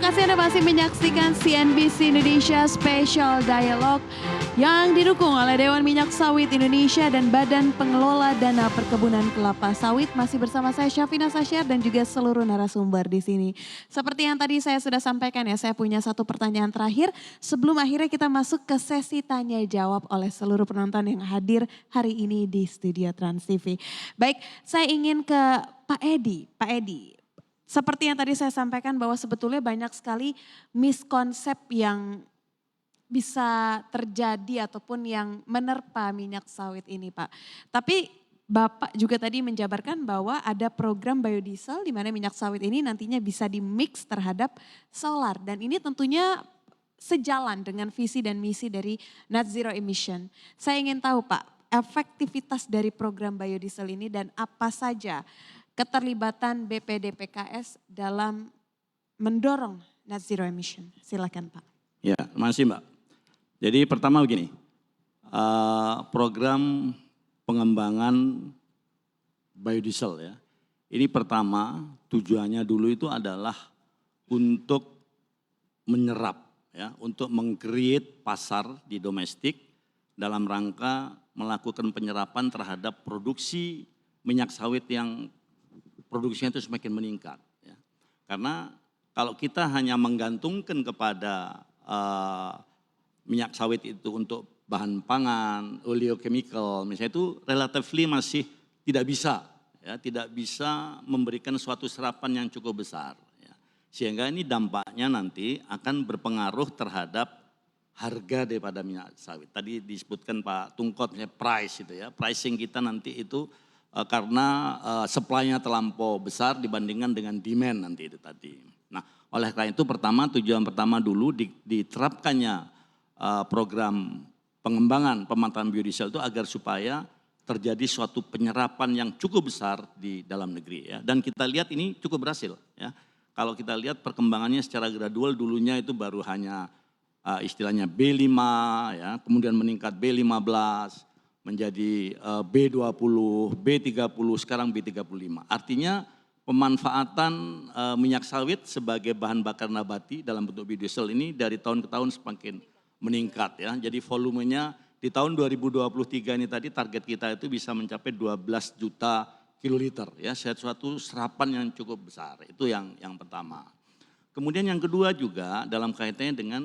kasih Anda masih menyaksikan CNBC Indonesia Special Dialogue yang didukung oleh Dewan Minyak Sawit Indonesia dan Badan Pengelola Dana Perkebunan Kelapa Sawit. Masih bersama saya Syafina Sasyar dan juga seluruh narasumber di sini. Seperti yang tadi saya sudah sampaikan ya, saya punya satu pertanyaan terakhir sebelum akhirnya kita masuk ke sesi tanya jawab oleh seluruh penonton yang hadir hari ini di studio Trans TV. Baik, saya ingin ke Pak Edi. Pak Edi, seperti yang tadi saya sampaikan bahwa sebetulnya banyak sekali miskonsep yang bisa terjadi ataupun yang menerpa minyak sawit ini Pak. Tapi Bapak juga tadi menjabarkan bahwa ada program biodiesel di mana minyak sawit ini nantinya bisa dimix terhadap solar. Dan ini tentunya sejalan dengan visi dan misi dari net zero emission. Saya ingin tahu Pak, efektivitas dari program biodiesel ini dan apa saja keterlibatan BPDPKS dalam mendorong net zero emission. Silakan Pak. Ya, terima kasih Mbak. Jadi pertama begini, program pengembangan biodiesel ya. Ini pertama tujuannya dulu itu adalah untuk menyerap ya, untuk meng-create pasar di domestik dalam rangka melakukan penyerapan terhadap produksi minyak sawit yang produksinya itu semakin meningkat. Ya. Karena kalau kita hanya menggantungkan kepada minyak sawit itu untuk bahan pangan, oleochemical, misalnya itu relatively masih tidak bisa, ya, tidak bisa memberikan suatu serapan yang cukup besar. Ya. Sehingga ini dampaknya nanti akan berpengaruh terhadap harga daripada minyak sawit. Tadi disebutkan Pak Tungkot, misalnya price itu ya, pricing kita nanti itu karena supply-nya terlampau besar dibandingkan dengan demand nanti itu tadi. Nah, oleh karena itu tujuan pertama dulu diterapkannya program pengembangan pemanfaatan biodiesel itu agar supaya terjadi suatu penyerapan yang cukup besar di dalam negeri ya. Dan kita lihat ini cukup berhasil ya. Kalau kita lihat perkembangannya secara gradual dulunya itu baru hanya istilahnya B5 ya, kemudian meningkat B15 menjadi B20, B30, sekarang B35. Artinya pemanfaatan minyak sawit sebagai bahan bakar nabati dalam bentuk biodiesel ini dari tahun ke tahun semakin meningkat ya. Jadi volumenya di tahun 2023 ini tadi target kita itu bisa mencapai 12 juta kiloliter ya, suatu serapan yang cukup besar. Itu yang pertama. Kemudian yang kedua juga dalam kaitannya dengan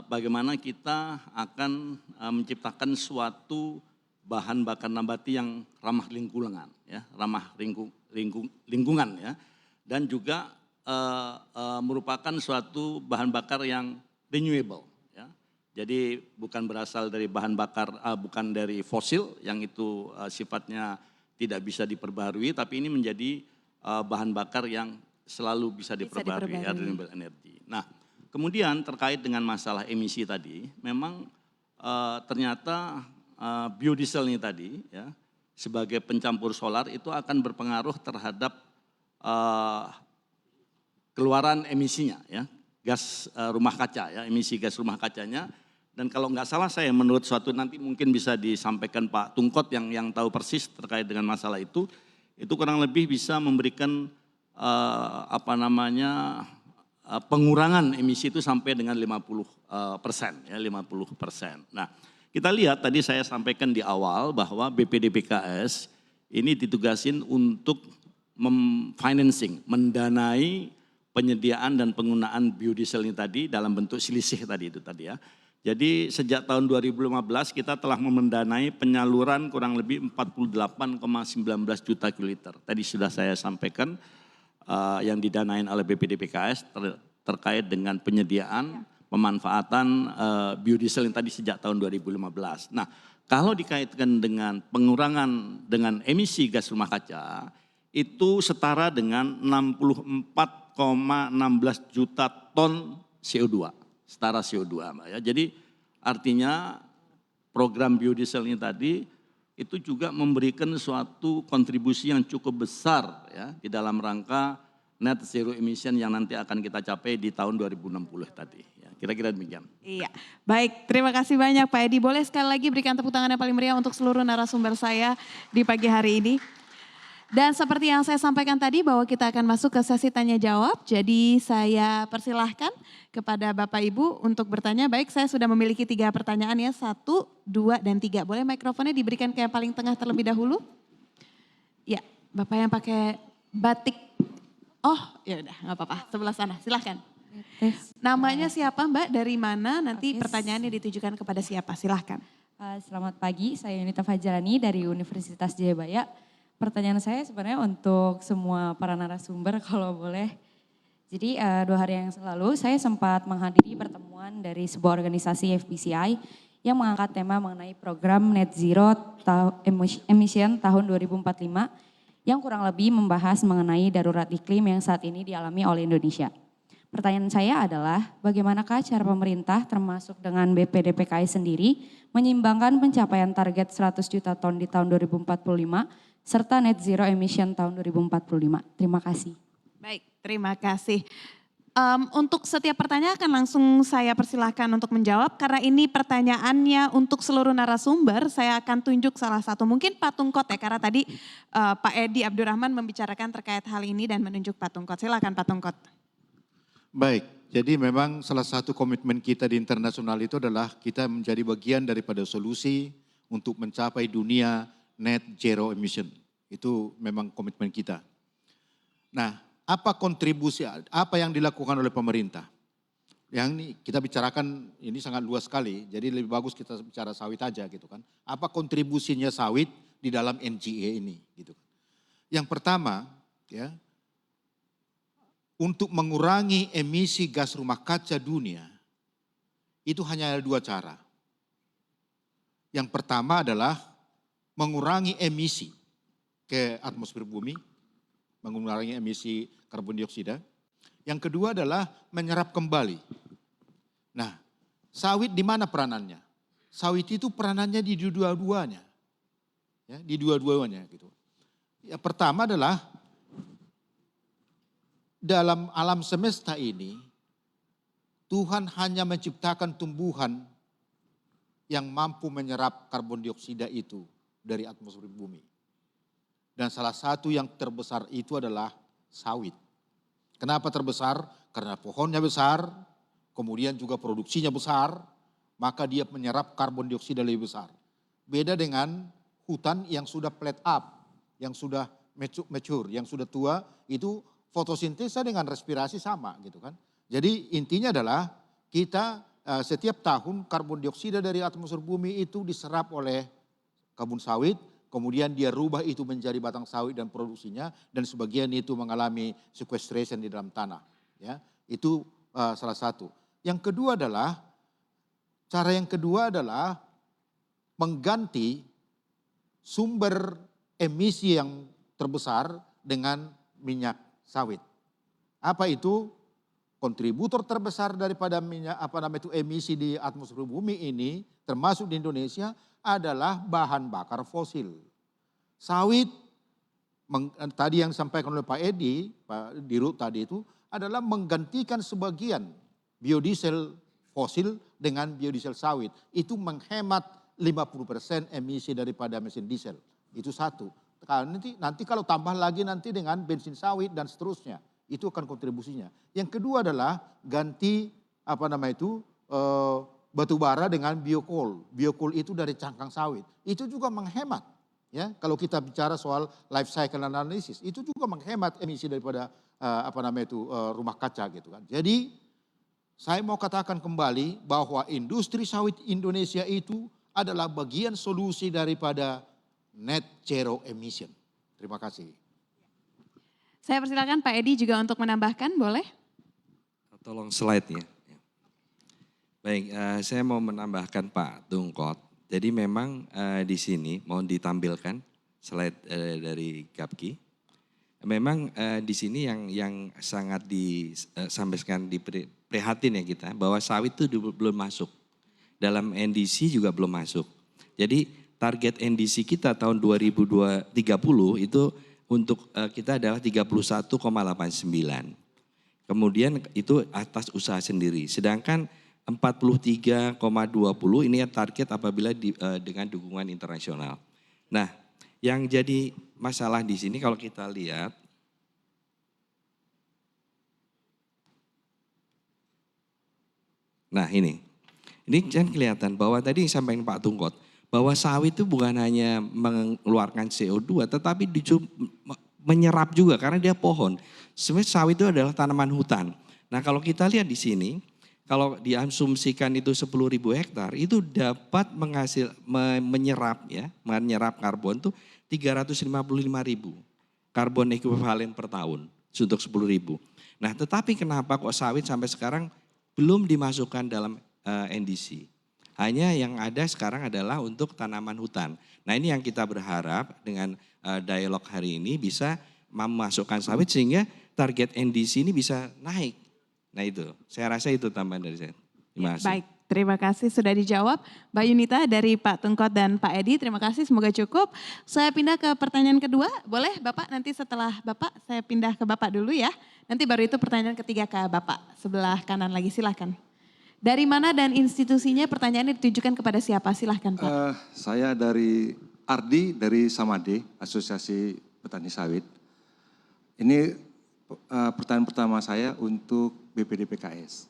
bagaimana kita akan menciptakan suatu bahan bakar nabati yang ramah lingkungan ya, ramah lingkungan ya, dan juga merupakan suatu bahan bakar yang renewable. Jadi bukan berasal dari bahan bakar, bukan dari fosil yang itu sifatnya tidak bisa diperbaharui, tapi ini menjadi bahan bakar yang selalu bisa diperbaharui, renewable energy. Nah, kemudian terkait dengan masalah emisi tadi, memang ternyata biodiesel ini tadi ya, sebagai pencampur solar itu akan berpengaruh terhadap keluaran emisinya ya, gas rumah kaca ya, emisi gas rumah kacanya. Dan kalau nggak salah saya menurut suatu nanti mungkin bisa disampaikan Pak Tungkot yang tahu persis terkait dengan masalah itu kurang lebih bisa memberikan pengurangan emisi itu sampai dengan 50% ya, 50%. Nah, kita lihat tadi saya sampaikan di awal bahwa BPDPKS ini ditugasin untuk memfinancing, mendanai penyediaan dan penggunaan biodiesel ini tadi dalam bentuk selisih tadi itu tadi ya. Jadi sejak tahun 2015 kita telah mendanai penyaluran kurang lebih 48,19 juta kiloliter. Tadi sudah saya sampaikan yang didanain oleh BPDPKS terkait dengan penyediaan pemanfaatan biodiesel yang tadi sejak tahun 2015. Nah, kalau dikaitkan dengan pengurangan dengan emisi gas rumah kaca itu setara dengan 64,16 juta ton CO2. Setara CO2 Mbak ya. Jadi artinya program biodiesel ini tadi itu juga memberikan suatu kontribusi yang cukup besar ya di dalam rangka net zero emission yang nanti akan kita capai di tahun 2060 tadi. Ya, kira-kira demikian. Iya, baik, terima kasih banyak Pak Edi. Boleh sekali lagi berikan tepuk tangan yang paling meriah untuk seluruh narasumber saya di pagi hari ini. Dan seperti yang saya sampaikan tadi bahwa kita akan masuk ke sesi tanya jawab. Jadi saya persilahkan kepada Bapak Ibu untuk bertanya. Baik, saya sudah memiliki 3 pertanyaan ya. 1, 2, dan 3. Boleh mikrofonnya diberikan ke yang paling tengah terlebih dahulu? Ya, Bapak yang pakai batik. Oh ya udah nggak apa-apa, sebelah sana silahkan. Namanya siapa Mbak, dari mana, nanti pertanyaannya ditujukan kepada siapa, silahkan. Selamat pagi, saya Yunita Fajarani dari Universitas Jayabaya. Pertanyaan saya sebenarnya untuk semua para narasumber kalau boleh. Jadi 2 hari yang lalu saya sempat menghadiri pertemuan dari sebuah organisasi FBCI yang mengangkat tema mengenai program Net Zero Emission tahun 2045 yang kurang lebih membahas mengenai darurat iklim yang saat ini dialami oleh Indonesia. Pertanyaan saya adalah bagaimanakah cara pemerintah termasuk dengan BPDPKI sendiri menyimbangkan pencapaian target 100 juta ton di tahun 2045 serta net zero emission tahun 2045. Terima kasih. Baik, terima kasih. Untuk setiap pertanyaan akan langsung saya persilahkan untuk menjawab karena ini pertanyaannya untuk seluruh narasumber. Saya akan tunjuk salah satu, mungkin Pak Tungkot ya, karena tadi Pak Edi Abdurrahman membicarakan terkait hal ini dan menunjuk Pak Tungkot. Silakan Pak Tungkot. Baik, jadi memang salah satu komitmen kita di internasional itu adalah kita menjadi bagian daripada solusi untuk mencapai dunia net zero emission. Itu memang komitmen kita. Nah, apa kontribusi, apa yang dilakukan oleh pemerintah? Yang ini kita bicarakan ini sangat luas sekali, jadi lebih bagus kita bicara sawit aja gitu kan. Apa kontribusinya sawit di dalam NGE ini gitu. Yang pertama ya, untuk mengurangi emisi gas rumah kaca dunia, itu hanya ada 2 cara. Yang pertama adalah mengurangi emisi ke atmosfer bumi, mengurangi emisi karbon dioksida. Yang kedua adalah menyerap kembali. Nah, sawit di mana peranannya? Sawit itu peranannya di dua-duanya. Ya, di dua-duanya gitu. Yang pertama adalah dalam alam semesta ini, Tuhan hanya menciptakan tumbuhan yang mampu menyerap karbon dioksida itu dari atmosfer bumi. Dan salah satu yang terbesar itu adalah sawit. Kenapa terbesar? Karena pohonnya besar, kemudian juga produksinya besar, maka dia menyerap karbon dioksida lebih besar. Beda dengan hutan yang sudah flat up, yang sudah mature, yang sudah tua, itu fotosintesa dengan respirasi sama gitu kan. Jadi intinya adalah kita setiap tahun karbon dioksida dari atmosfer bumi itu diserap oleh kebun sawit, kemudian dia rubah itu menjadi batang sawit dan produksinya, dan sebagian itu mengalami sequestration di dalam tanah. Ya, itu salah satu. Yang kedua adalah, cara yang kedua adalah mengganti sumber emisi yang terbesar dengan minyak sawit. Apa itu? Kontributor terbesar daripada minyak emisi di atmosfer bumi ini, termasuk di Indonesia, adalah bahan bakar fosil. Sawit, tadi yang disampaikan oleh Pak Edi, Pak Dirut tadi itu, adalah menggantikan sebagian biodiesel fosil dengan biodiesel sawit. Itu menghemat 50% emisi daripada mesin diesel. Itu satu. Nanti kalau tambah lagi nanti dengan bensin sawit dan seterusnya, itu akan kontribusinya. Yang kedua adalah ganti batu bara dengan biokol. Biokol itu dari cangkang sawit. Itu juga menghemat. Ya, kalau kita bicara soal life cycle analysis, itu juga menghemat emisi daripada rumah kaca gitu kan. Jadi saya mau katakan kembali bahwa industri sawit Indonesia itu adalah bagian solusi daripada net zero emission. Terima kasih. Saya persilakan Pak Edi juga untuk menambahkan, boleh? Tolong slide-nya. Baik, saya mau menambahkan Pak Tungkot. Jadi memang di sini mau ditampilkan slide dari Gapki. Memang di sini yang sangat disampaikan prihatin ya kita, bahwa sawit itu belum masuk. Dalam NDC juga belum masuk. Jadi target NDC kita tahun 2030 itu untuk kita adalah 31,89. Kemudian itu atas usaha sendiri. Sedangkan 43,20 ini target apabila dengan dukungan internasional. Nah, Yang jadi masalah di sini kalau kita lihat, nah ini kan kelihatan bahwa tadi yang sampaikan Pak Tungkot, bahwa sawit itu bukan hanya mengeluarkan CO2 tetapi menyerap juga karena dia pohon. Sebenarnya sawit itu adalah tanaman hutan. Nah kalau kita lihat di sini, kalau diasumsikan itu 10.000 hektar itu dapat menyerap karbon itu 355.000 karbon ekuivalen per tahun untuk 10.000. Nah tetapi kenapa kok sawit sampai sekarang belum dimasukkan dalam NDC? Hanya yang ada sekarang adalah untuk tanaman hutan. Nah ini yang kita berharap dengan dialog hari ini bisa memasukkan sawit sehingga target NDC ini bisa naik. Nah itu, saya rasa itu tambahan dari saya. Terima kasih. Baik, terima kasih sudah dijawab. Mbak Yunita dari Pak Tungkot dan Pak Edi, terima kasih, semoga cukup. Saya pindah ke pertanyaan kedua, boleh Bapak nanti setelah Bapak saya pindah ke Bapak dulu ya. Nanti baru itu pertanyaan ketiga ke Bapak, sebelah kanan lagi silahkan. Dari mana dan institusinya, pertanyaannya ditujukan kepada siapa, silahkan Pak. Saya dari Ardi dari Samade, Asosiasi Petani Sawit. Ini pertanyaan pertama saya untuk BPDPKS.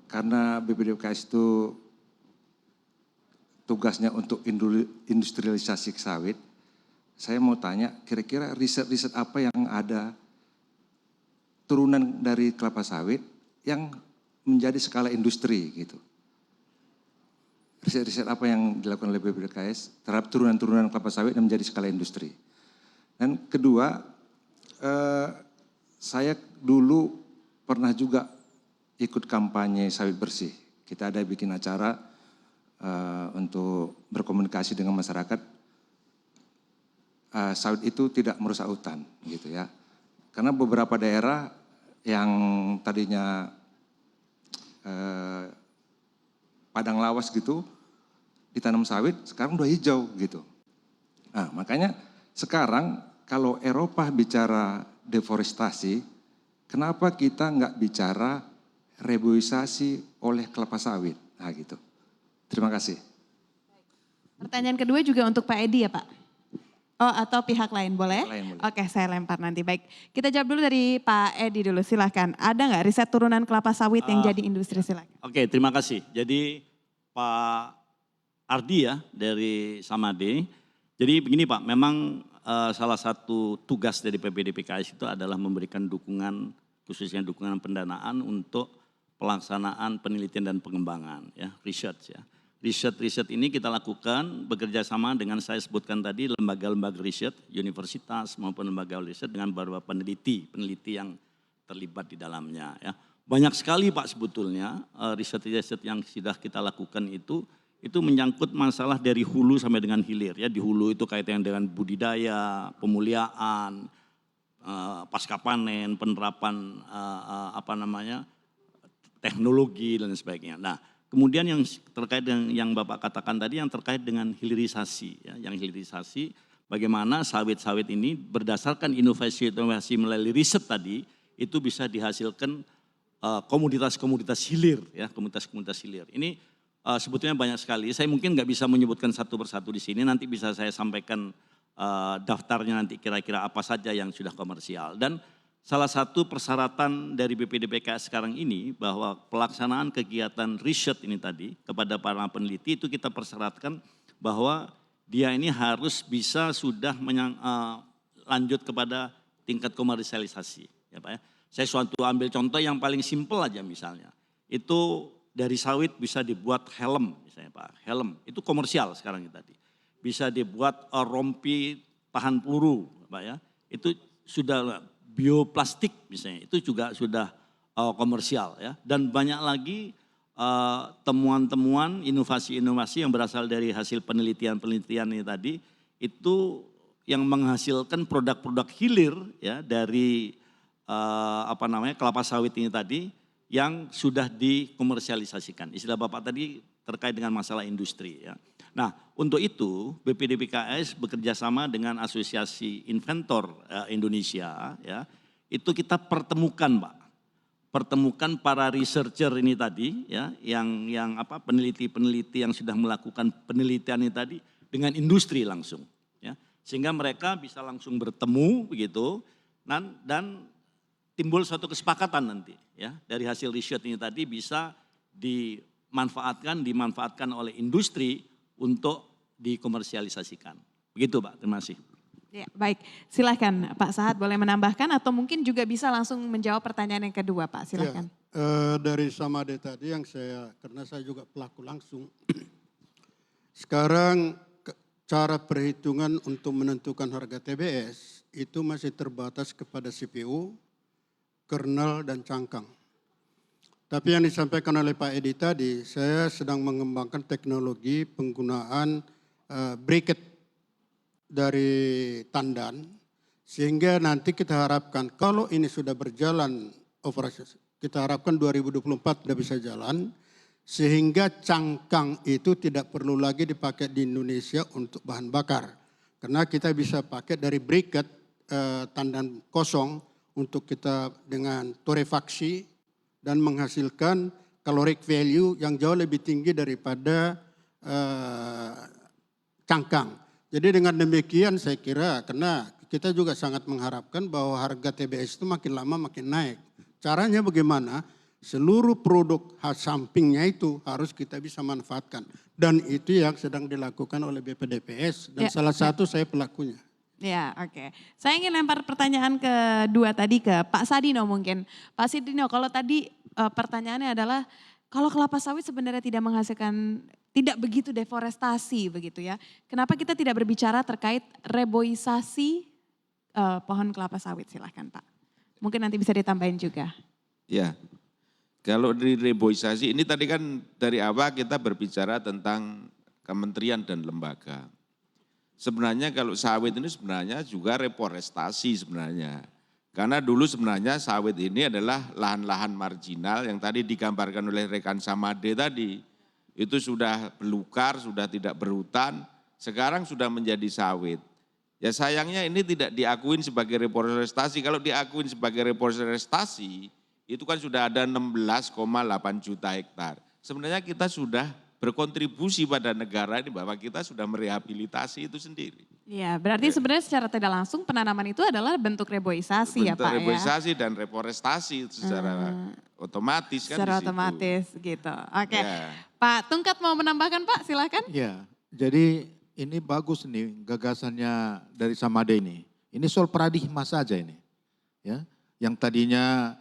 Karena BPDPKS itu tugasnya untuk industrialisasi sawit, saya mau tanya kira-kira riset-riset apa yang ada turunan dari kelapa sawit yang menjadi skala industri gitu. Riset-riset apa yang dilakukan oleh BPDPKS terhadap turunan-turunan kelapa sawit yang menjadi skala industri. Dan kedua, saya dulu pernah juga ikut kampanye sawit bersih. Kita ada bikin acara untuk berkomunikasi dengan masyarakat. Sawit itu tidak merusak hutan gitu ya. Karena beberapa daerah yang tadinya padang lawas gitu ditanam sawit sekarang udah hijau gitu. Nah, makanya sekarang kalau Eropa bicara deforestasi, kenapa kita nggak bicara reboisasi oleh kelapa sawit? Nah gitu. Terima kasih. Pertanyaan kedua juga untuk Pak Edi ya Pak? Oh atau pihak lain boleh? Lain boleh. Oke saya lempar nanti. Baik kita jawab dulu dari Pak Edi dulu silahkan. Ada nggak riset turunan kelapa sawit yang jadi industri silahkan? Oke, terima kasih. Jadi Pak Ardi ya dari Samade. Jadi begini Pak, memang salah satu tugas dari PPDPKS itu adalah memberikan dukungan, khususnya dukungan pendanaan untuk pelaksanaan penelitian dan pengembangan, ya, research ya. Riset-riset ini kita lakukan bekerja sama dengan saya sebutkan tadi lembaga-lembaga riset, universitas maupun lembaga riset dengan beberapa peneliti yang terlibat di dalamnya. Ya. Banyak sekali Pak sebetulnya riset-riset yang sudah kita lakukan itu menyangkut masalah dari hulu sampai dengan hilir. Ya. Di hulu itu kaitan dengan budidaya, pemuliaan, pasca panen, penerapan teknologi dan sebagainya. Nah, kemudian yang terkait dengan yang Bapak katakan tadi yang terkait dengan hilirisasi, ya, yang hilirisasi bagaimana sawit-sawit ini berdasarkan inovasi-inovasi melalui riset tadi itu bisa dihasilkan komoditas-komoditas hilir, ya, komoditas-komoditas hilir. Ini sebetulnya banyak sekali. Saya mungkin nggak bisa menyebutkan satu persatu di sini. Nanti bisa saya sampaikan daftarnya nanti kira-kira apa saja yang sudah komersial dan salah satu persyaratan dari BPDPKS sekarang ini bahwa pelaksanaan kegiatan riset ini tadi kepada para peneliti itu kita persyaratkan bahwa dia ini harus bisa sudah lanjut kepada tingkat komersialisasi. Ya Pak ya. Saya suatu ambil contoh yang paling simpel aja misalnya. Itu dari sawit bisa dibuat helm misalnya Pak. Helm itu komersial sekarang ini tadi. Bisa dibuat rompi tahan peluru Pak ya. Itu sudah bioplastik misalnya itu juga sudah komersial ya dan banyak lagi temuan-temuan inovasi-inovasi yang berasal dari hasil penelitian-penelitian ini tadi itu yang menghasilkan produk-produk hilir ya dari kelapa sawit ini tadi yang sudah dikomersialisasikan. Istilah Bapak tadi terkait dengan masalah industri ya. Nah, untuk itu BPDPKS bekerja sama dengan Asosiasi Inventor Indonesia ya. Itu kita pertemukan, Pak. Pertemukan para researcher ini tadi ya, yang peneliti-peneliti yang sudah melakukan penelitian ini tadi dengan industri langsung, ya, sehingga mereka bisa langsung bertemu begitu, dan timbul suatu kesepakatan nanti, ya, dari hasil riset ini tadi bisa dimanfaatkan oleh industri untuk dikomersialisasikan. Begitu Pak, terima kasih. Ya, baik, silahkan Pak Sahat boleh menambahkan atau mungkin juga bisa langsung menjawab pertanyaan yang kedua Pak, silahkan. Ya, dari Samade tadi karena saya juga pelaku langsung. Sekarang cara perhitungan untuk menentukan harga TBS itu masih terbatas kepada CPU, kernel dan cangkang. Tapi yang disampaikan oleh Pak Edi tadi, saya sedang mengembangkan teknologi penggunaan bracket dari tandan, sehingga nanti kita harapkan kalau ini sudah berjalan operasi, kita harapkan 2024 sudah bisa jalan, sehingga cangkang itu tidak perlu lagi dipakai di Indonesia untuk bahan bakar. Karena kita bisa pakai dari briquette tandan kosong untuk kita dengan torrefaksi dan menghasilkan caloric value yang jauh lebih tinggi daripada cangkang. Jadi dengan demikian saya kira, karena kita juga sangat mengharapkan bahwa harga TBS itu makin lama makin naik. Caranya bagaimana? Seluruh produk sampingnya itu harus kita bisa manfaatkan. Dan itu yang sedang dilakukan oleh BPDPS dan salah satu saya pelakunya. Ya, oke. Saya ingin lempar pertanyaan kedua tadi ke Pak Sadino mungkin. Pak Sadino, kalau tadi pertanyaannya adalah kalau kelapa sawit sebenarnya tidak menghasilkan, tidak begitu deforestasi begitu ya. Kenapa kita tidak berbicara terkait reboisasi pohon kelapa sawit? Silahkan Pak. Mungkin nanti bisa ditambahin juga. Ya, kalau di reboisasi ini tadi kan dari awal kita berbicara tentang kementerian dan lembaga. Sebenarnya kalau sawit ini sebenarnya juga reforestasi sebenarnya. Karena dulu sebenarnya sawit ini adalah lahan-lahan marginal yang tadi digambarkan oleh rekan Samade tadi. Itu sudah belukar, sudah tidak berhutan, sekarang sudah menjadi sawit. Ya sayangnya ini tidak diakuin sebagai reforestasi. Kalau diakuin sebagai reforestasi, itu kan sudah ada 16,8 juta hektar. Sebenarnya kita sudah berkontribusi pada negara ini bahwa kita sudah merehabilitasi itu sendiri. Iya, berarti sebenarnya secara tidak langsung penanaman itu adalah bentuk reboisasi ya Pak ya? Reboisasi dan reforestasi secara otomatis kan secara di situ. otomatis gitu. Oke, Ya. Pak Tungkat mau menambahkan Pak, silakan. Ya, jadi ini bagus nih gagasannya dari Samade ini. Ini soal paradigma saja ini. Ya, yang tadinya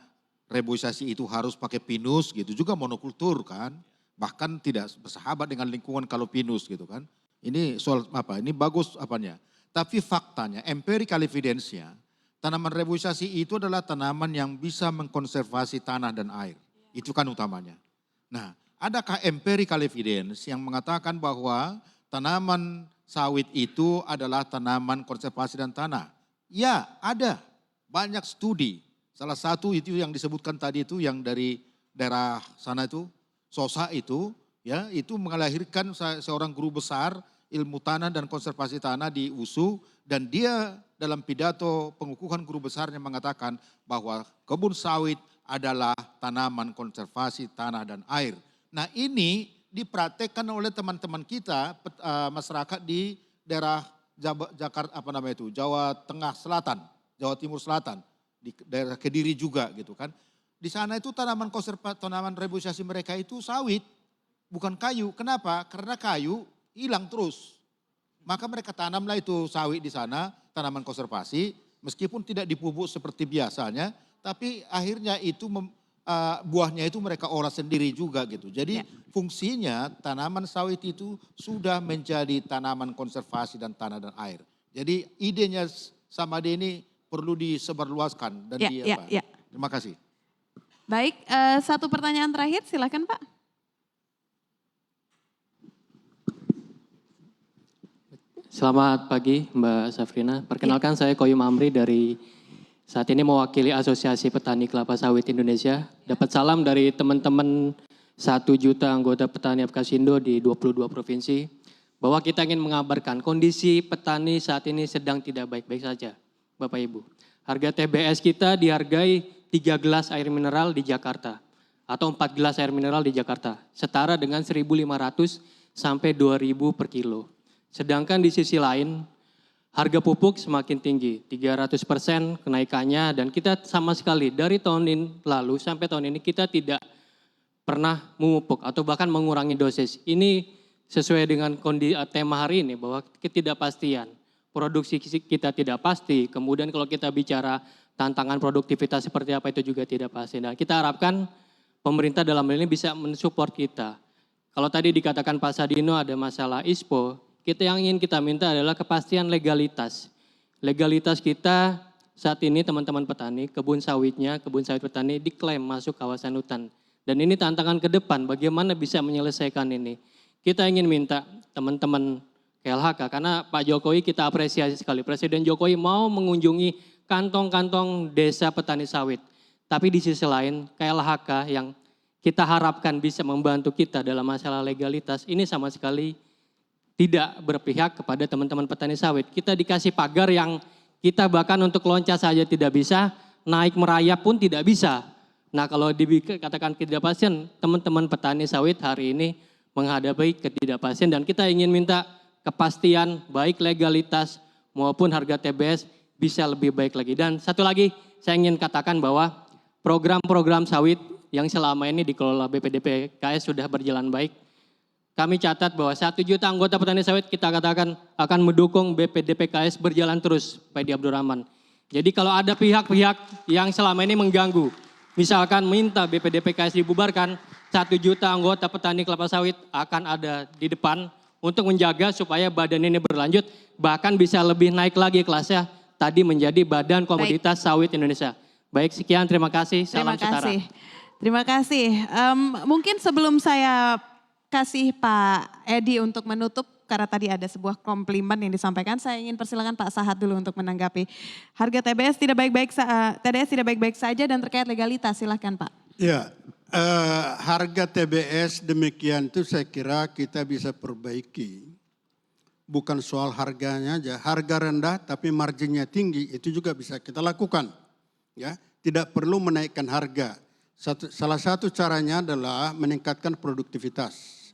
reboisasi itu harus pakai pinus gitu, juga monokultur kan. Bahkan tidak bersahabat dengan lingkungan kalau pinus gitu kan. Ini soal apa? Ini bagus apanya. Tapi faktanya, empirical evidence-nya, tanaman reboisasi itu adalah tanaman yang bisa mengkonservasi tanah dan air. Itu kan utamanya. Nah, adakah empirical evidence yang mengatakan bahwa tanaman sawit itu adalah tanaman konservasi dan tanah? Ya, ada. Banyak studi. Salah satu itu yang disebutkan tadi itu yang dari daerah sana itu, SOSA itu, ya itu melahirkan seorang guru besar ilmu tanah dan konservasi tanah di USU, dan dia dalam pidato pengukuhan guru besarnya mengatakan bahwa kebun sawit adalah tanaman konservasi tanah dan air. Nah ini dipraktekkan oleh teman-teman kita masyarakat di daerah Jakarta Jawa Tengah Selatan, Jawa Timur Selatan, di daerah Kediri juga gitu kan. Di sana itu tanaman reboisasi mereka itu sawit, bukan kayu. Kenapa? Karena kayu hilang terus. Maka mereka tanamlah itu sawit di sana, tanaman konservasi, meskipun tidak dipupuk seperti biasanya, tapi akhirnya itu buahnya itu mereka olah sendiri juga gitu. Jadi fungsinya tanaman sawit itu sudah menjadi tanaman konservasi dan tanah dan air. Jadi idenya Samade ini perlu disebarluaskan dan Terima kasih. Baik, satu pertanyaan terakhir silakan Pak. Selamat pagi Mbak Safrina. Perkenalkan saya Koyum Amri dari saat ini mewakili Asosiasi Petani Kelapa Sawit Indonesia. Dapat salam dari teman-teman 1 juta anggota petani Apkasindo di 22 provinsi. Bahwa kita ingin mengabarkan kondisi petani saat ini sedang tidak baik-baik saja Bapak Ibu. Harga TBS kita dihargai 3 gelas air mineral di Jakarta atau 4 gelas air mineral di Jakarta setara dengan 1.500 sampai 2.000 per kilo. Sedangkan di sisi lain, harga pupuk semakin tinggi, 300% kenaikannya, dan kita sama sekali dari tahun lalu sampai tahun ini kita tidak pernah memupuk atau bahkan mengurangi dosis. Ini sesuai dengan tema hari ini bahwa ketidakpastian. Produksi kita tidak pasti, kemudian kalau kita bicara tantangan produktivitas seperti apa itu juga tidak pasti. Nah, kita harapkan pemerintah dalam hal ini bisa mensupport kita. Kalau tadi dikatakan Pak Sadino ada masalah ISPO, yang ingin kita minta adalah kepastian legalitas. Legalitas kita saat ini teman-teman petani, kebun sawit petani diklaim masuk kawasan hutan. Dan ini tantangan ke depan, bagaimana bisa menyelesaikan ini. Kita ingin minta teman-teman KLHK, karena Pak Jokowi kita apresiasi sekali. Presiden Jokowi mau mengunjungi kantong-kantong desa petani sawit. Tapi di sisi lain KLHK yang kita harapkan bisa membantu kita dalam masalah legalitas, ini sama sekali tidak berpihak kepada teman-teman petani sawit. Kita dikasih pagar yang kita bahkan untuk loncat saja tidak bisa, naik merayap pun tidak bisa. Nah, kalau dikatakan ketidakpastian, teman-teman petani sawit hari ini menghadapi ketidakpastian dan kita ingin minta kepastian baik legalitas maupun harga TBS bisa lebih baik lagi. Dan satu lagi saya ingin katakan bahwa program-program sawit yang selama ini dikelola BPDPKS sudah berjalan baik. Kami catat bahwa 1 juta anggota petani sawit kita katakan akan mendukung BPDPKS berjalan terus, Pak Edi Abdurrahman. Jadi kalau ada pihak-pihak yang selama ini mengganggu, misalkan minta BPDPKS dibubarkan, 1 juta anggota petani kelapa sawit akan ada di depan untuk menjaga supaya badan ini berlanjut, bahkan bisa lebih naik lagi kelasnya, tadi menjadi Badan Komoditas Sawit Indonesia. Baik, sekian, terima kasih, salam setara. Terima kasih. Mungkin sebelum saya kasih Pak Edi untuk menutup, karena tadi ada sebuah komplimen yang disampaikan, saya ingin persilakan Pak Sahat dulu untuk menanggapi. Harga TBS tidak baik-baik saja dan terkait legalitas, silahkan Pak. Ya, harga TBS demikian itu saya kira kita bisa perbaiki. Bukan soal harganya aja, harga rendah tapi marginnya tinggi itu juga bisa kita lakukan. Ya, tidak perlu menaikkan harga. Salah satu caranya adalah meningkatkan produktivitas.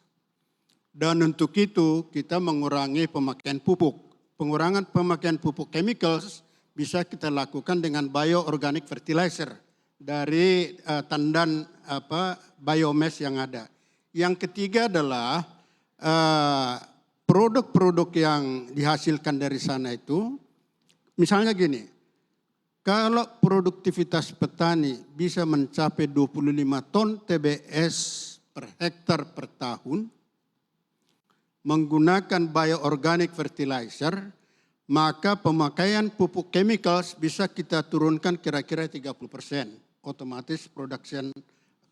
Dan untuk itu kita mengurangi pemakaian pupuk. Pengurangan pemakaian pupuk chemicals bisa kita lakukan dengan bioorganic fertilizer dari tandan biomass yang ada. Yang ketiga adalah produk-produk yang dihasilkan dari sana itu, misalnya gini, kalau produktivitas petani bisa mencapai 25 ton TBS per hektar per tahun, menggunakan bioorganic fertilizer, maka pemakaian pupuk chemicals bisa kita turunkan kira-kira 30%. Otomatis production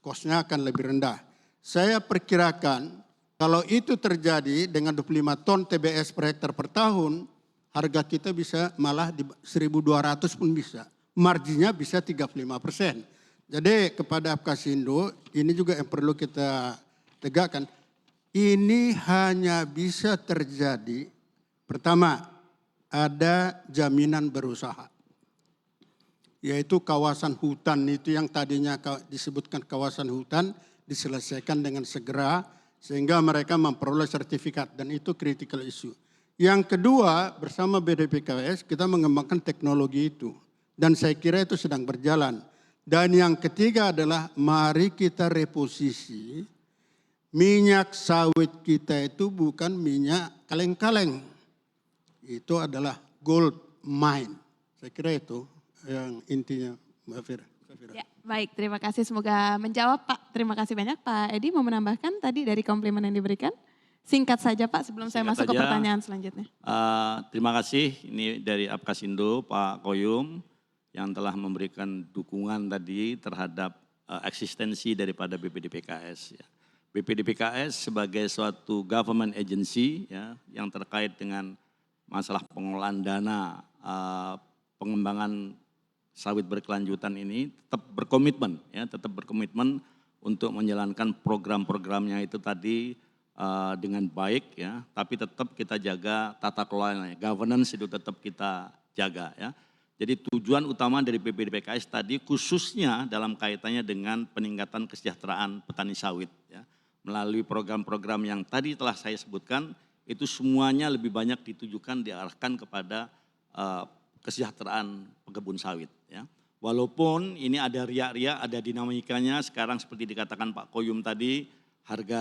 cost-nya akan lebih rendah. Saya perkirakan kalau itu terjadi dengan 25 ton TBS per hektar per tahun, harga kita bisa malah di 1.200 pun bisa. Marginnya bisa 35%. Jadi kepada Apkasindo ini juga yang perlu kita tegakkan. Ini hanya bisa terjadi, pertama ada jaminan berusaha. Yaitu kawasan hutan itu yang tadinya disebutkan kawasan hutan diselesaikan dengan segera sehingga mereka memperoleh sertifikat dan itu critical issue. Yang kedua bersama BPDPKS kita mengembangkan teknologi itu dan saya kira itu sedang berjalan. Dan yang ketiga adalah mari kita reposisi minyak sawit kita itu bukan minyak kaleng-kaleng. Itu adalah gold mine. Saya kira itu yang intinya Mbak Fira. Ya, baik, terima kasih. Semoga menjawab Pak. Terima kasih banyak Pak Edi. Mau menambahkan tadi dari komplimen yang diberikan? Singkat saja Pak sebelum saya masuk ke pertanyaan selanjutnya. Terima kasih ini dari Apkasindo Pak Koyum yang telah memberikan dukungan tadi terhadap eksistensi daripada BPDPKS. Ya. BPDPKS sebagai suatu government agency ya, yang terkait dengan masalah pengelolaan dana pengembangan sawit berkelanjutan ini tetap berkomitmen untuk menjalankan program-programnya itu tadi dengan baik ya, tapi tetap kita jaga tata kelolanya, governance itu tetap kita jaga ya. Jadi tujuan utama dari BPDPKS tadi khususnya dalam kaitannya dengan peningkatan kesejahteraan petani sawit ya. Melalui program-program yang tadi telah saya sebutkan itu semuanya lebih banyak ditujukan diarahkan kepada kesejahteraan pekebun sawit ya. Walaupun ini ada riak-riak, ada dinamikanya sekarang seperti dikatakan Pak Koyum tadi, harga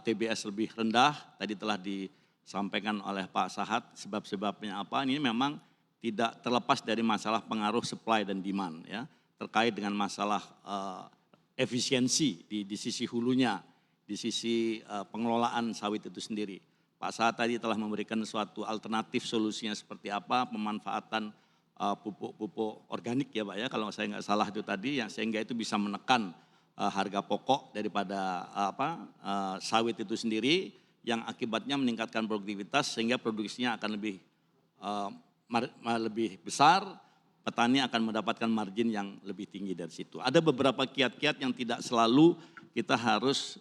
TBS lebih rendah, tadi telah disampaikan oleh Pak Sahat sebab-sebabnya apa, ini memang tidak terlepas dari masalah pengaruh supply dan demand ya, terkait dengan masalah efisiensi di sisi hulunya, di sisi pengelolaan sawit itu sendiri. Pak Sahat tadi telah memberikan suatu alternatif solusinya seperti apa, pemanfaatan pupuk-pupuk organik ya Pak ya, kalau saya nggak salah itu tadi, yang sehingga itu bisa menekan harga pokok daripada sawit itu sendiri, yang akibatnya meningkatkan produktivitas sehingga produksinya akan lebih besar, petani akan mendapatkan margin yang lebih tinggi dari situ. Ada beberapa kiat-kiat yang tidak selalu kita harus,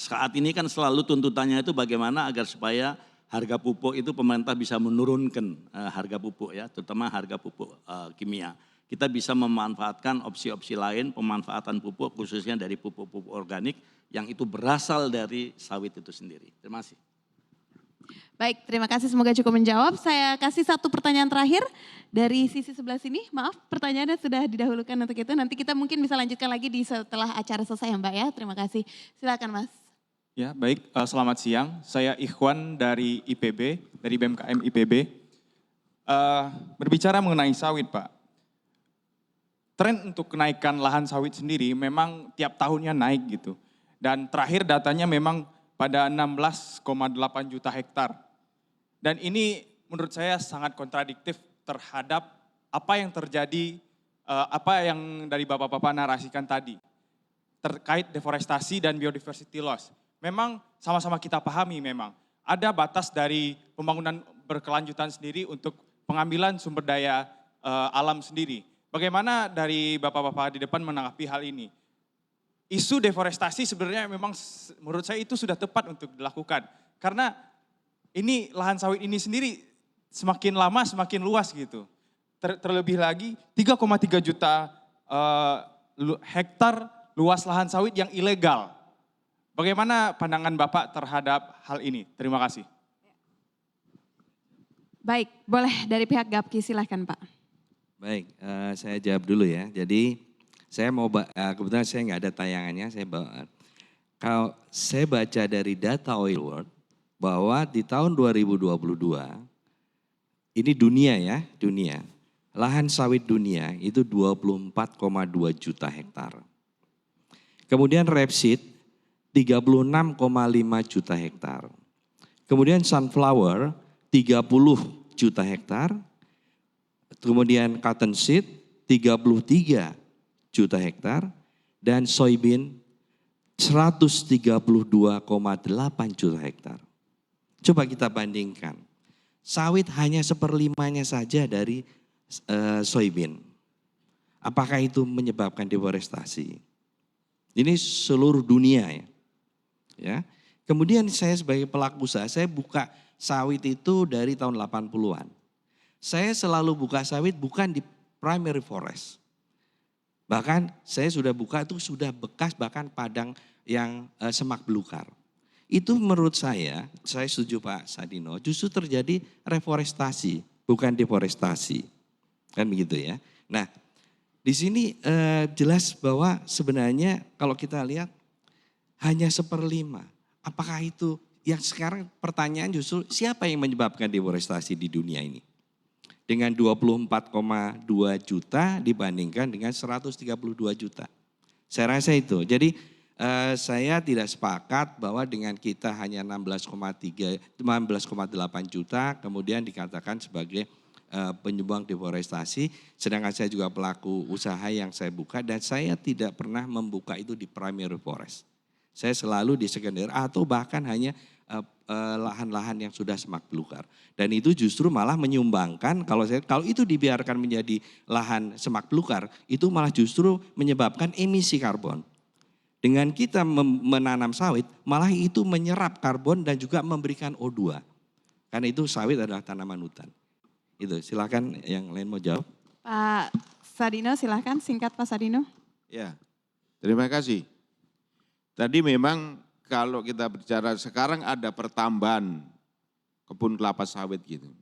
saat ini kan selalu tuntutannya itu bagaimana agar supaya harga pupuk itu pemerintah bisa menurunkan harga pupuk ya, terutama harga pupuk kimia. Kita bisa memanfaatkan opsi-opsi lain pemanfaatan pupuk khususnya dari pupuk-pupuk organik yang itu berasal dari sawit itu sendiri. Terima kasih. Baik, terima kasih, semoga cukup menjawab. Saya kasih satu pertanyaan terakhir dari sisi sebelah sini. Maaf, pertanyaannya sudah didahulukan untuk itu. Nanti kita mungkin bisa lanjutkan lagi setelah acara selesai ya Mbak ya. Terima kasih. Silakan Mas. Ya baik, selamat siang. Saya Ikhwan dari IPB, dari BMKM IPB. Berbicara mengenai sawit Pak. Tren untuk kenaikan lahan sawit sendiri memang tiap tahunnya naik gitu. Dan terakhir datanya memang pada 16,8 juta hektar. Dan ini menurut saya sangat kontradiktif terhadap apa yang terjadi, apa yang dari Bapak-Bapak narasikan tadi. Terkait deforestasi dan biodiversity loss. Memang sama-sama kita pahami memang. Ada batas dari pembangunan berkelanjutan sendiri untuk pengambilan sumber daya alam sendiri. Bagaimana dari Bapak-Bapak di depan menanggapi hal ini? Isu deforestasi sebenarnya memang menurut saya itu sudah tepat untuk dilakukan. Karena ini lahan sawit ini sendiri semakin lama semakin luas gitu. Terlebih lagi 3,3 juta hektar luas lahan sawit yang ilegal. Bagaimana pandangan Bapak terhadap hal ini? Terima kasih. Baik, boleh dari pihak Gapki, silahkan Pak. Baik, saya jawab dulu ya. Jadi saya mau, kebetulan saya nggak ada tayangannya, kalau saya baca dari data Oil World bahwa di tahun 2022, ini dunia ya, lahan sawit dunia itu 24,2 juta hektar. Kemudian rapeseed 36,5 juta hektar. Kemudian sunflower 30 juta hektar. Kemudian cottonseed 33 juta hektar. Dan soybean 132,8 juta hektar. Coba kita bandingkan. Sawit hanya 1/5-nya saja dari soybean. Apakah itu menyebabkan deforestasi? Ini seluruh dunia ya. Ya. Kemudian saya sebagai pelaku usaha, saya buka sawit itu dari tahun 80-an. Saya selalu buka sawit bukan di primary forest. Bahkan saya sudah buka itu sudah bekas bahkan padang yang semak belukar. Itu menurut saya setuju Pak Sadino, justru terjadi reforestasi, bukan deforestasi. Kan begitu ya. Nah, di sini jelas bahwa sebenarnya kalau kita lihat hanya 1/5. Apakah itu yang sekarang pertanyaan justru siapa yang menyebabkan deforestasi di dunia ini? Dengan 24,2 juta dibandingkan dengan 132 juta. Saya rasa itu. Jadi saya tidak sepakat bahwa dengan kita hanya 16,8 juta kemudian dikatakan sebagai penyumbang deforestasi. Sedangkan saya juga pelaku usaha yang saya buka dan saya tidak pernah membuka itu di primary forest. Saya selalu di secondary atau bahkan hanya lahan-lahan yang sudah semak belukar. Dan itu justru malah menyumbangkan kalau itu dibiarkan menjadi lahan semak belukar, itu malah justru menyebabkan emisi karbon. Dengan kita menanam sawit, malah itu menyerap karbon dan juga memberikan O2. Karena itu sawit adalah tanaman hutan. Itu, silakan yang lain mau jawab. Pak Sadino silakan, singkat Pak Sadino. Ya, terima kasih. Tadi memang kalau kita bicara sekarang ada pertambahan kebun kelapa sawit gitu.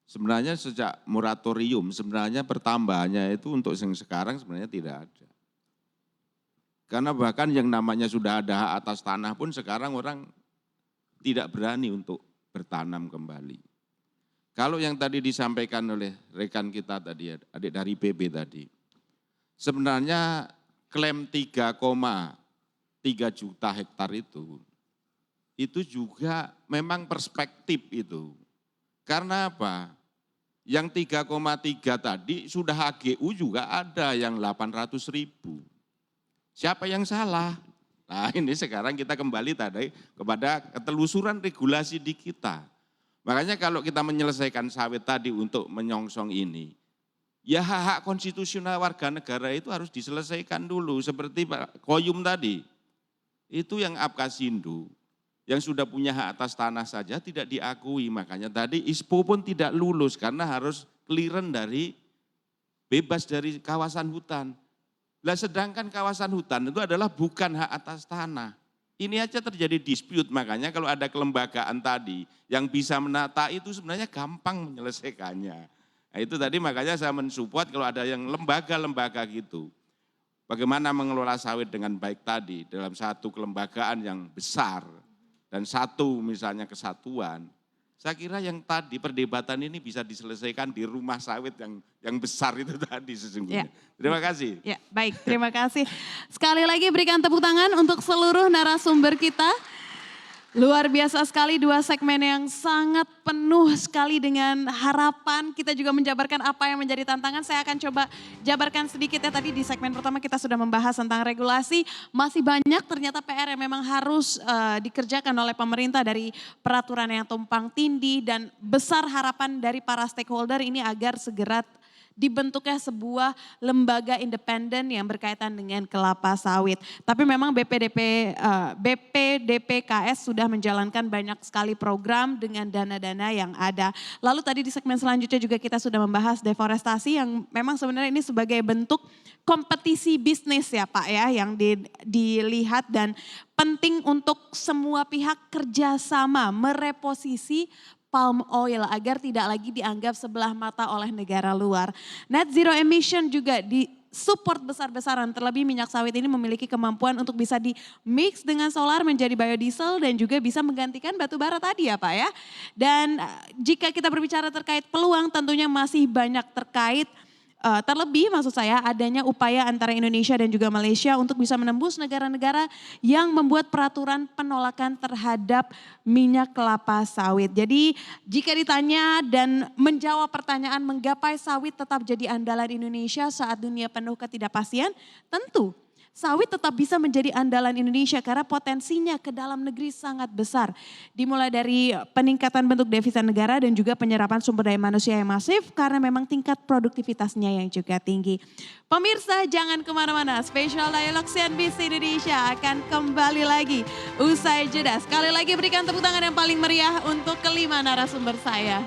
Sebenarnya sejak moratorium sebenarnya pertambahannya itu untuk yang sekarang sebenarnya tidak ada. Karena bahkan yang namanya sudah ada hak atas tanah pun sekarang orang tidak berani untuk bertanam kembali. Kalau yang tadi disampaikan oleh rekan kita tadi, adik dari PB tadi, sebenarnya klaim 3,3 juta hektar itu juga memang perspektif itu. Karena apa? Yang 3,3 tadi sudah HGU juga ada yang 800.000. Siapa yang salah? Nah ini sekarang kita kembali tadi kepada ketelusuran regulasi di kita. Makanya kalau kita menyelesaikan sawit tadi untuk menyongsong ini, ya hak-hak konstitusional warga negara itu harus diselesaikan dulu. Seperti Pak Koyum tadi, itu yang Apkasindo, yang sudah punya hak atas tanah saja tidak diakui. Makanya tadi ISPO pun tidak lulus karena harus clearance dari bebas dari kawasan hutan. Lah sedangkan kawasan hutan itu adalah bukan hak atas tanah. Ini aja terjadi dispute, makanya kalau ada kelembagaan tadi yang bisa menata itu sebenarnya gampang menyelesaikannya. Nah itu tadi makanya saya mensupport kalau ada yang lembaga-lembaga gitu. Bagaimana mengelola sawit dengan baik tadi dalam satu kelembagaan yang besar dan satu misalnya kesatuan. Saya kira yang tadi perdebatan ini bisa diselesaikan di rumah sawit yang besar itu tadi sesungguhnya. Ya. Terima kasih. Ya, baik, terima kasih. Sekali lagi berikan tepuk tangan untuk seluruh narasumber kita. Luar biasa sekali, dua segmen yang sangat penuh sekali dengan harapan. Kita juga menjabarkan apa yang menjadi tantangan. Saya akan coba jabarkan sedikit ya, tadi di segmen pertama kita sudah membahas tentang regulasi. Masih banyak ternyata PR yang memang harus dikerjakan oleh pemerintah, dari peraturan yang tumpang tindih, dan besar harapan dari para stakeholder ini agar segera dibentuknya sebuah lembaga independen yang berkaitan dengan kelapa sawit. Tapi memang BPDPKS sudah menjalankan banyak sekali program dengan dana-dana yang ada. Lalu tadi di segmen selanjutnya juga kita sudah membahas deforestasi yang memang sebenarnya ini sebagai bentuk kompetisi bisnis ya Pak ya, yang dilihat dan penting untuk semua pihak kerjasama mereposisi palm oil agar tidak lagi dianggap sebelah mata oleh negara luar. Net zero emission juga disupport besar-besaran, terlebih minyak sawit ini memiliki kemampuan untuk bisa di mix dengan solar menjadi biodiesel dan juga bisa menggantikan batu bara tadi ya Pak ya. Dan jika kita berbicara terkait peluang tentunya masih banyak terkait terlebih maksud saya adanya upaya antara Indonesia dan juga Malaysia untuk bisa menembus negara-negara yang membuat peraturan penolakan terhadap minyak kelapa sawit. Jadi jika ditanya dan menjawab pertanyaan menggapai sawit tetap jadi andalan Indonesia saat dunia penuh ketidakpastian, tentu sawit tetap bisa menjadi andalan Indonesia karena potensinya ke dalam negeri sangat besar. Dimulai dari peningkatan bentuk devisa negara dan juga penyerapan sumber daya manusia yang masif karena memang tingkat produktivitasnya yang juga tinggi. Pemirsa jangan kemana-mana, Special Dialog CNBC Indonesia akan kembali lagi usai jeda. Sekali lagi berikan tepuk tangan yang paling meriah untuk kelima narasumber saya.